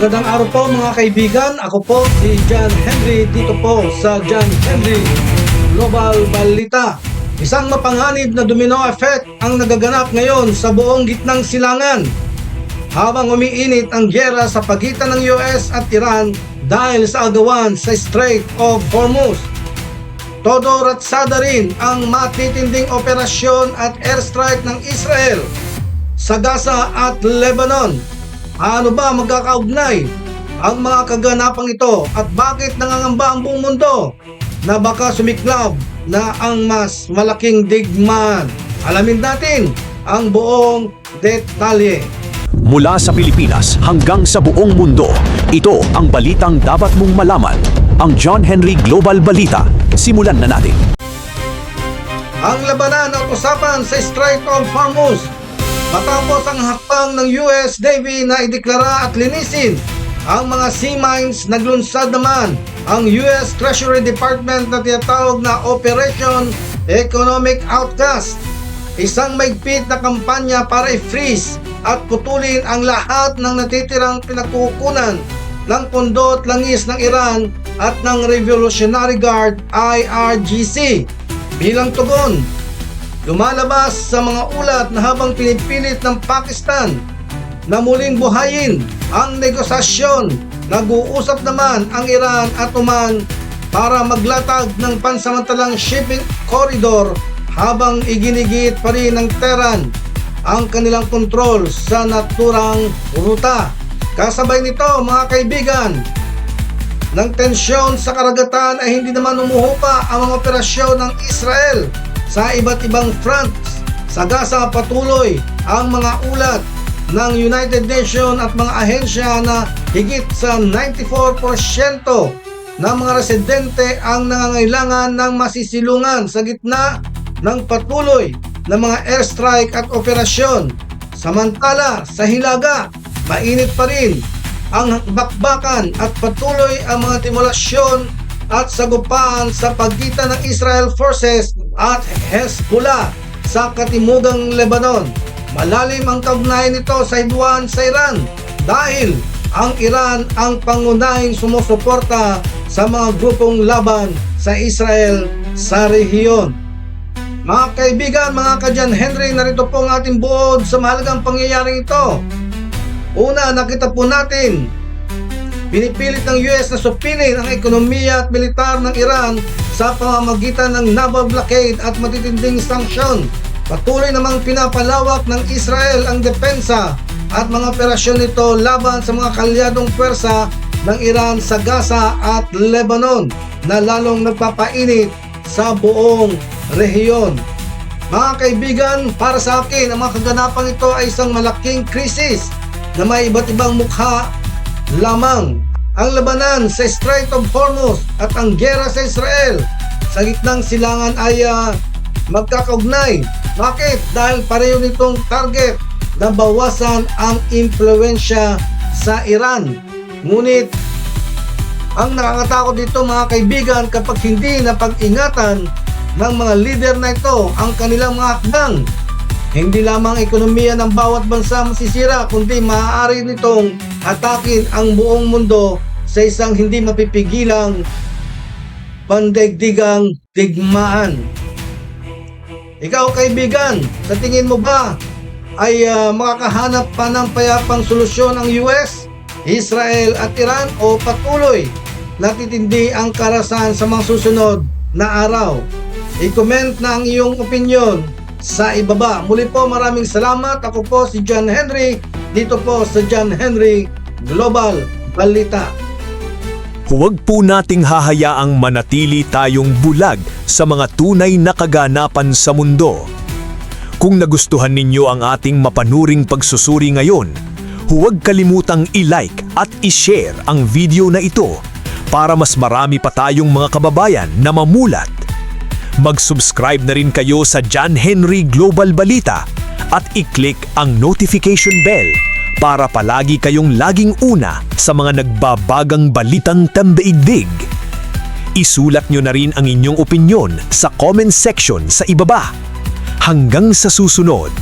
Magandang araw po mga kaibigan. Ako po si John Henry dito po sa John Henry Global Balita. Isang mapanganib na domino effect ang nagaganap ngayon sa buong gitnang silangan. Habang umiinit ang gyera sa pagitan ng US at Iran dahil sa agawan sa Strait of Hormuz. Todo ratsada rin ang matitinding operasyon at airstrike ng Israel sa Gaza at Lebanon. Ano ba magkakaugnay ang mga kaganapang ito at bakit nangangamba ang buong mundo na baka sumiklab na ang mas malaking digmaan? Alamin natin ang buong detalye. Mula sa Pilipinas hanggang sa buong mundo, ito ang balitang dapat mong malaman. Ang John Henry Global Balita. Simulan na natin. Ang labanan at usapan sa Strait of Hormuz matapos ang hakbang ng US Navy na ideklara at linisin ang mga sea mines, naglunsad naman ang US Treasury Department na tinatawag na Operation Economic Outcast. Isang maigpit na kampanya para i-freeze at putulin ang lahat ng natitirang pinagkukunan ng pondo at langis ng Iran at ng Revolutionary Guard IRGC. Bilang tugon, lumalabas sa mga ulat na habang pinipilit ng Pakistan na muling buhayin ang negosasyon, nag-uusap naman ang Iran at Oman para maglatag ng pansamantalang shipping corridor habang iginigit pa rin ng Tehran ang kanilang kontrol sa naturang ruta. Kasabay nito mga kaibigan, ng tensyon sa karagatan ay hindi naman umuhupa ang mga operasyon ng Israel sa iba't ibang fronts. Sa Gaza patuloy ang mga ulat ng United Nations at mga ahensya na higit sa 94% ng mga residente ang nangangailangan ng masisilungan sa gitna ng patuloy na mga airstrike at operasyon. Samantala sa Hilaga, mainit pa rin ang bakbakan at patuloy ang mga timulasyon at sagupaan sa pagitan ng Israel Forces at Hezbollah sa katimugang Lebanon. Malalim ang kaugnayan nito sa hidwaan sa Iran dahil ang Iran ang pangunahing sumusuporta sa mga grupong laban sa Israel sa rehiyon. Mga kaibigan, mga ka-John Henry, narito po ang ating buod sa mahalagang pangyayaring ito. Una, nakita po natin pinipilit ng US na supinin ang ekonomiya at militar ng Iran sa pamamagitan ng naval blockade at matitinding sanksyon. Patuloy namang pinapalawak ng Israel ang depensa at mga operasyon nito laban sa mga kalyadong pwersa ng Iran sa Gaza at Lebanon na lalong nagpapainit sa buong rehiyon. Mga kaibigan, para sa akin, ang mga kaganapang ito ay isang malaking krisis na may iba't ibang mukha lamang. Ang labanan sa Strait of Hormuz at ang gyera sa Israel sa gitnang silangan ay magkakaugnay. Bakit? Dahil pareho nitong target na bawasan ang impluensya sa Iran. Ngunit ang nakakatakot dito mga kaibigan, kapag hindi napag-ingatan ng mga leader na ito ang kanilang mga hakbang, hindi lamang ekonomiya ng bawat bansa masisira, kundi maaari nitong atakin ang buong mundo sa isang hindi mapipigilang pandaigdigang digmaan. Ikaw kaibigan, sa tingin mo ba ay makakahanap pa ng payapang solusyon ang US, Israel at Iran o patuloy natitindi ang karahasan sa mga susunod na araw? I-comment na ang iyong opinion sa ibaba. Muli po, maraming salamat. Ako po si John Henry dito po sa John Henry Global Balita. Huwag po nating hahayaang manatili tayong bulag sa mga tunay na kaganapan sa mundo. Kung nagustuhan ninyo ang ating mapanuring pagsusuri ngayon, huwag kalimutang i-like at i-share ang video na ito para mas marami pa tayong mga kababayan na mamulat. Mag-subscribe na rin kayo sa John Henry Global Balita at i-click ang notification bell para palagi kayong laging una sa mga nagbabagang balitang tambaigdig. Isulat nyo na rin ang inyong opinyon sa comment section sa ibaba. Hanggang sa susunod.